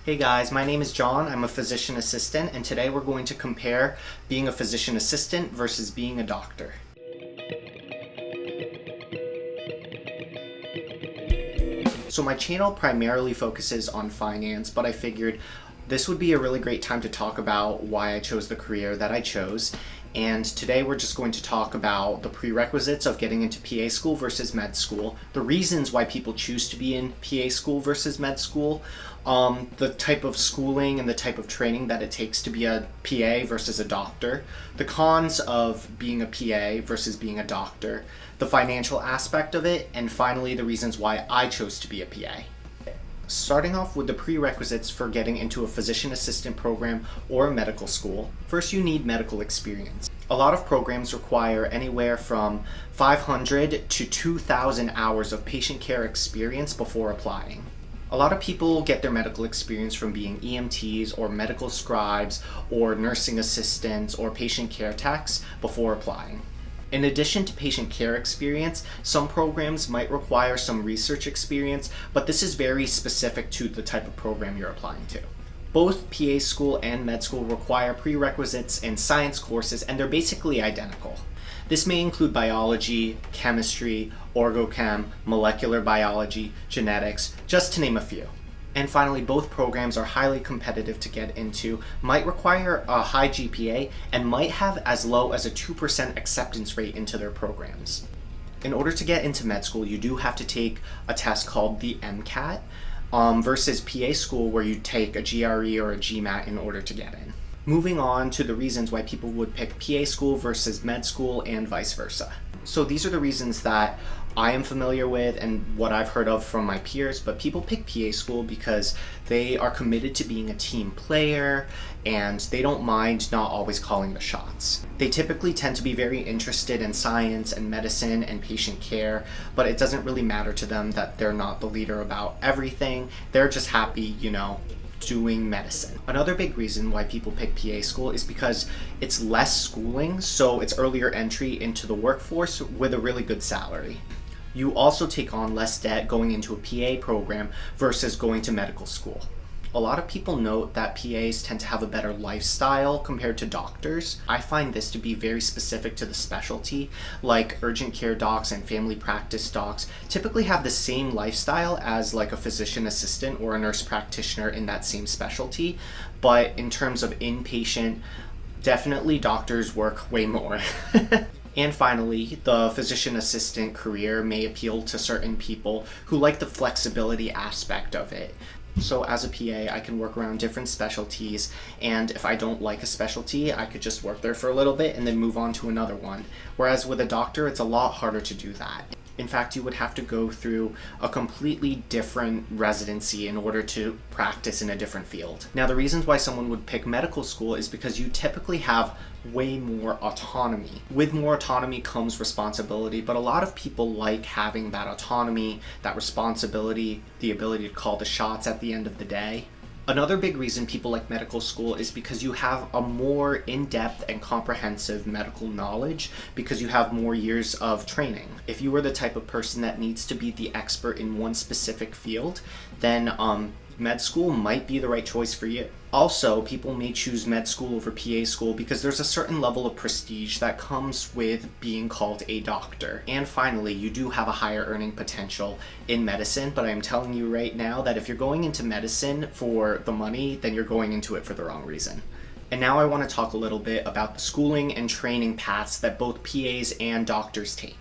Hey guys, my name is John. I'm a physician assistant, and today we're going to compare being a physician assistant versus being a doctor. So my channel primarily focuses on finance, but I figured this would be a really great time to talk about why I chose the career that I chose. And today we're just going to talk about the prerequisites of getting into PA school versus med school, the reasons why people choose to be in PA school versus med school, the type of schooling and the type of training that it takes to be a PA versus a doctor, the cons of being a PA versus being a doctor, the financial aspect of it, and finally the reasons why I chose to be a PA. Starting off with the prerequisites for getting into a physician assistant program or medical school, first you need medical experience. A lot of programs require anywhere from 500 to 2,000 hours of patient care experience before applying. A lot of people get their medical experience from being EMTs or medical scribes or nursing assistants or patient care techs before applying. In addition to patient care experience, some programs might require some research experience, but this is very specific to the type of program you're applying to. Both PA school and med school require prerequisites and science courses, and they're basically identical. This may include biology, chemistry, orgochem, molecular biology, genetics, just to name a few. And finally, both programs are highly competitive to get into, might require a high GPA, and might have as low as a 2% acceptance rate into their programs. In order to get into med school, you do have to take a test called the MCAT, versus PA school where you take a GRE or a GMAT in order to get in. Moving on to the reasons why people would pick PA school versus med school and vice versa. So these are the reasons that I am familiar with and what I've heard of from my peers, but people pick PA school because they are committed to being a team player and they don't mind not always calling the shots. They typically tend to be very interested in science and medicine and patient care, but it doesn't really matter to them that they're not the leader about everything. They're just happy, doing medicine. Another big reason why people pick PA school is because it's less schooling, so it's earlier entry into the workforce with a really good salary. You also take on less debt going into a PA program versus going to medical school. A lot of people note that PAs tend to have a better lifestyle compared to doctors. I find this to be very specific to the specialty, like urgent care docs and family practice docs typically have the same lifestyle as like a physician assistant or a nurse practitioner in that same specialty, but in terms of inpatient, definitely doctors work way more. And finally, the physician assistant career may appeal to certain people who like the flexibility aspect of it. So as a PA, I can work around different specialties, and if I don't like a specialty, I could just work there for a little bit and then move on to another one. Whereas with a doctor, it's a lot harder to do that. In fact, you would have to go through a completely different residency in order to practice in a different field. Now, the reasons why someone would pick medical school is because you typically have way more autonomy. With more autonomy comes responsibility, but a lot of people like having that autonomy, that responsibility, the ability to call the shots at the end of the day. Another big reason people like medical school is because you have a more in-depth and comprehensive medical knowledge because you have more years of training. If you are the type of person that needs to be the expert in one specific field, then med school might be the right choice for you. Also, people may choose med school over PA school because there's a certain level of prestige that comes with being called a doctor. And finally, you do have a higher earning potential in medicine, but I'm telling you right now that if you're going into medicine for the money, then you're going into it for the wrong reason. And now I want to talk a little bit about the schooling and training paths that both PAs and doctors take.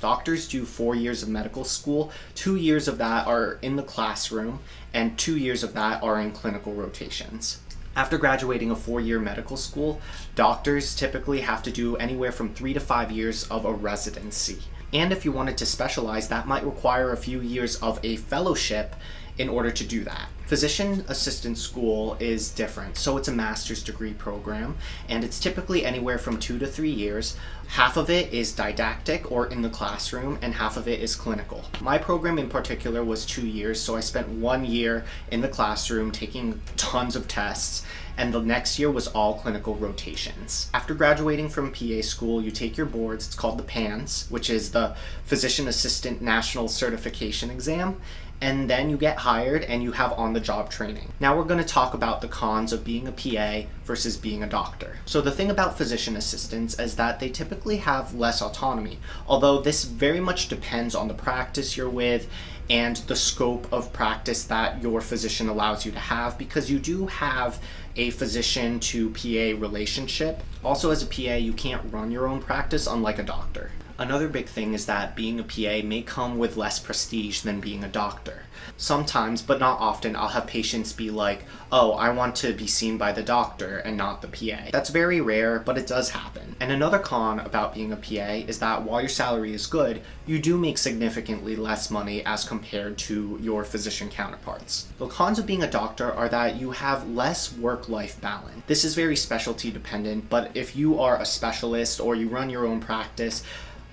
Doctors do 4 years of medical school, 2 years of that are in the classroom, and 2 years of that are in clinical rotations. After graduating a 4-year medical school, doctors typically have to do anywhere from 3 to 5 years of a residency. And if you wanted to specialize, that might require a few years of a fellowship in order to do that. Physician assistant school is different, so it's a master's degree program, and it's typically anywhere from 2 to 3 years. Half of it is didactic or in the classroom, and half of it is clinical. My program in particular was 2 years, so I spent 1 year in the classroom taking tons of tests, and the next year was all clinical rotations. After graduating from PA school, you take your boards. It's called the PANS, which is the Physician Assistant National Certification Exam, and then you get hired and you have on-the-job training. Now we're going to talk about the cons of being a PA versus being a doctor. So the thing about physician assistants is that they typically have less autonomy, although this very much depends on the practice you're with and the scope of practice that your physician allows you to have, because you do have a physician to PA relationship. Also, as a PA, you can't run your own practice unlike a doctor. Another big thing is that being a PA may come with less prestige than being a doctor. Sometimes, but not often, I'll have patients be like, oh, I want to be seen by the doctor and not the PA. That's very rare, but it does happen. And another con about being a PA is that while your salary is good, you do make significantly less money as compared to your physician counterparts. The cons of being a doctor are that you have less work-life balance. This is very specialty dependent, but if you are a specialist or you run your own practice,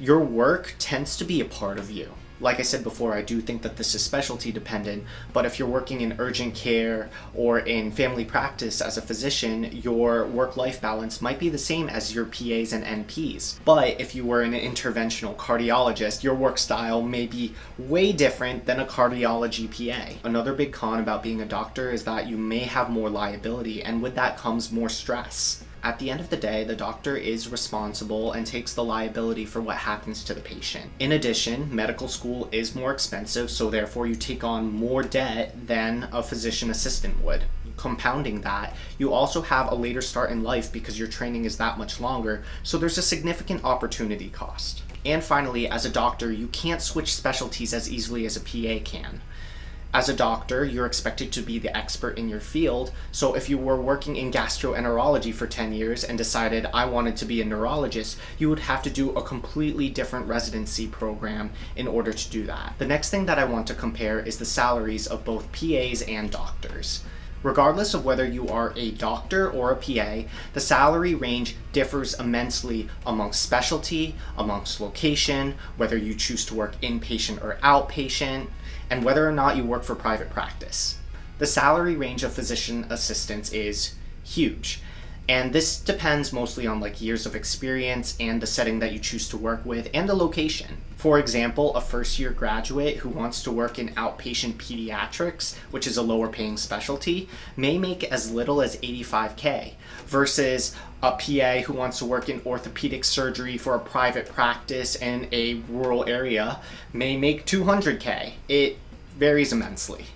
your work tends to be a part of you. Like I said before, I do think that this is specialty dependent, but if you're working in urgent care or in family practice as a physician, your work-life balance might be the same as your PAs and NPs. But if you were an interventional cardiologist, your work style may be way different than a cardiology PA. Another big con about being a doctor is that you may have more liability, and with that comes more stress. At the end of the day, the doctor is responsible and takes the liability for what happens to the patient. In addition, medical school is more expensive, so therefore you take on more debt than a physician assistant would. Compounding that, you also have a later start in life because your training is that much longer, so there's a significant opportunity cost. And finally, as a doctor, you can't switch specialties as easily as a PA can. As a doctor, you're expected to be the expert in your field, so if you were working in gastroenterology for 10 years and decided I wanted to be a neurologist, you would have to do a completely different residency program in order to do that. The next thing that I want to compare is the salaries of both PAs and doctors. Regardless of whether you are a doctor or a PA, the salary range differs immensely amongst specialty, amongst location, whether you choose to work inpatient or outpatient, and whether or not you work for private practice. The salary range of physician assistants is huge, and this depends mostly on years of experience and the setting that you choose to work with and the location. For example, a first-year graduate who wants to work in outpatient pediatrics, which is a lower-paying specialty, may make as little as $85K, versus a PA who wants to work in orthopedic surgery for a private practice in a rural area may make $200K. It varies immensely.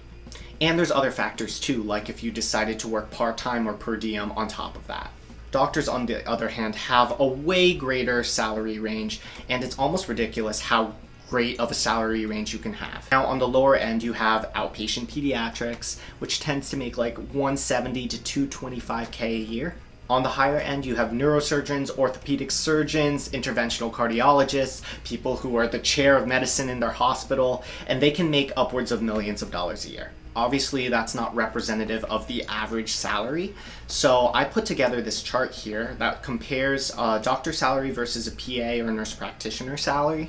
And there's other factors too, like if you decided to work part-time or per diem on top of that. Doctors, on the other hand, have a way greater salary range, and it's almost ridiculous how great of a salary range you can have. Now, on the lower end, you have outpatient pediatrics, which tends to make $170 to $225K a year. On the higher end, you have neurosurgeons, orthopedic surgeons, interventional cardiologists, people who are the chair of medicine in their hospital, and they can make upwards of millions of dollars a year. Obviously, that's not representative of the average salary, so I put together this chart here that compares a doctor salary versus a PA or nurse practitioner salary.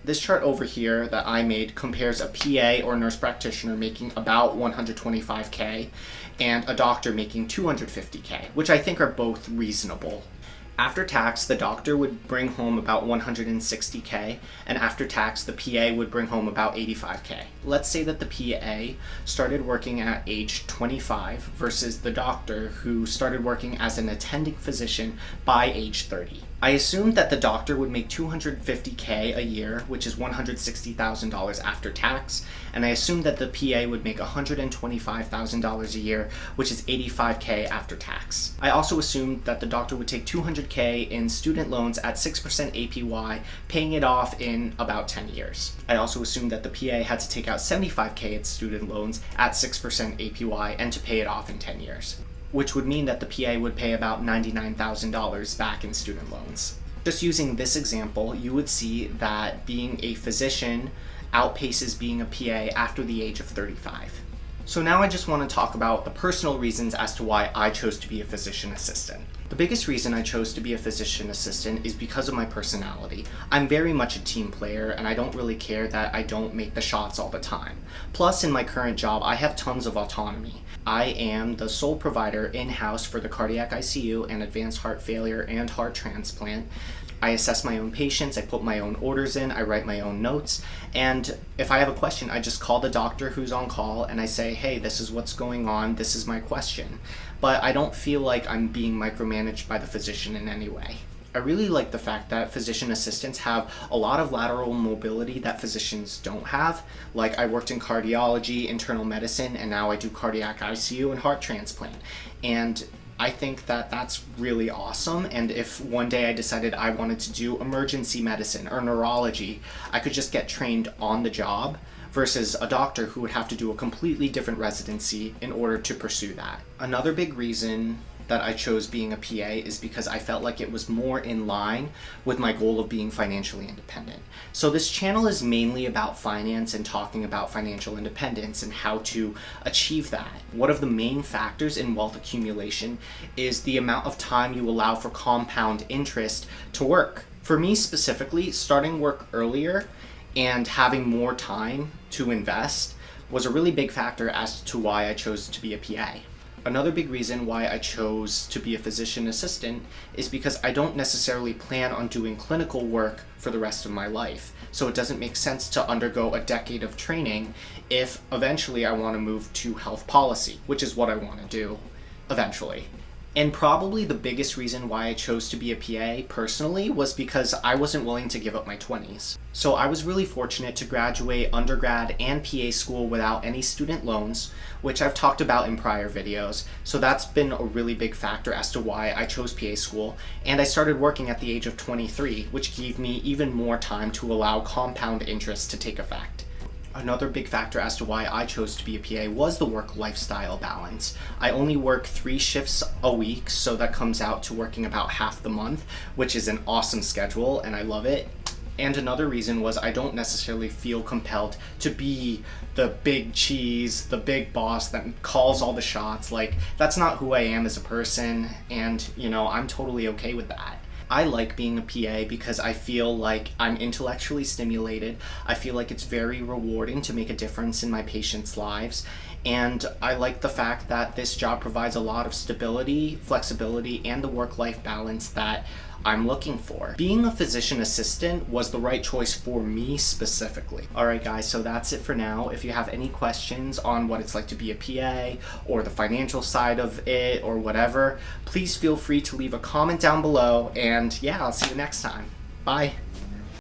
This chart over here that I made compares a PA or nurse practitioner making about $125K and a doctor making $250K, which I think are both reasonable. After tax, the doctor would bring home about $160K, and after tax, the PA would bring home about $85K. Let's say that the PA started working at age 25 versus the doctor who started working as an attending physician by age 30. I assumed that the doctor would make $250K a year, which is $160,000 after tax, and I assumed that the PA would make $125,000 a year, which is $85K after tax. I also assumed that the doctor would take $200K in student loans at 6% APY, paying it off in about 10 years. I also assumed that the PA had to take out $75K in student loans at 6% APY and to pay it off in 10 years. Which would mean that the PA would pay about $99,000 back in student loans. Just using this example, you would see that being a physician outpaces being a PA after the age of 35. So now I just want to talk about the personal reasons as to why I chose to be a physician assistant. The biggest reason I chose to be a physician assistant is because of my personality. I'm very much a team player, and I don't really care that I don't make the shots all the time. Plus, in my current job, I have tons of autonomy. I am the sole provider in-house for the cardiac ICU and advanced heart failure and heart transplant. I assess my own patients, I put my own orders in, I write my own notes, and if I have a question, I just call the doctor who's on call and I say, hey, this is what's going on, this is my question. But I don't feel like I'm being micromanaged by the physician in any way. I really like the fact that physician assistants have a lot of lateral mobility that physicians don't have. Like, I worked in cardiology, internal medicine, and now I do cardiac ICU and heart transplant. And I think that that's really awesome, and if one day I decided I wanted to do emergency medicine or neurology, I could just get trained on the job versus a doctor who would have to do a completely different residency in order to pursue that. Another big reason that I chose being a PA is because I felt like it was more in line with my goal of being financially independent. So this channel is mainly about finance and talking about financial independence and how to achieve that. One of the main factors in wealth accumulation is the amount of time you allow for compound interest to work. For me specifically, starting work earlier and having more time to invest was a really big factor as to why I chose to be a PA. Another big reason why I chose to be a physician assistant is because I don't necessarily plan on doing clinical work for the rest of my life. So it doesn't make sense to undergo a decade of training if eventually I want to move to health policy, which is what I want to do eventually. And probably the biggest reason why I chose to be a PA personally was because I wasn't willing to give up my 20s. So I was really fortunate to graduate undergrad and PA school without any student loans, which I've talked about in prior videos. So that's been a really big factor as to why I chose PA school. And I started working at the age of 23, which gave me even more time to allow compound interest to take effect. Another big factor as to why I chose to be a PA was the work-lifestyle balance. I only work 3 shifts a week, so that comes out to working about half the month, which is an awesome schedule, and I love it. And another reason was I don't necessarily feel compelled to be the big cheese, the big boss that calls all the shots. Like, that's not who I am as a person, and, I'm totally okay with that. I like being a PA because I feel like I'm intellectually stimulated. I feel like it's very rewarding to make a difference in my patients' lives. And I like the fact that this job provides a lot of stability, flexibility, and the work-life balance that I'm looking for. Being a physician assistant was the right choice for me specifically. Alright guys, so that's it for now. If you have any questions on what it's like to be a PA or the financial side of it or whatever, please feel free to leave a comment down below, and yeah, I'll see you next time. Bye!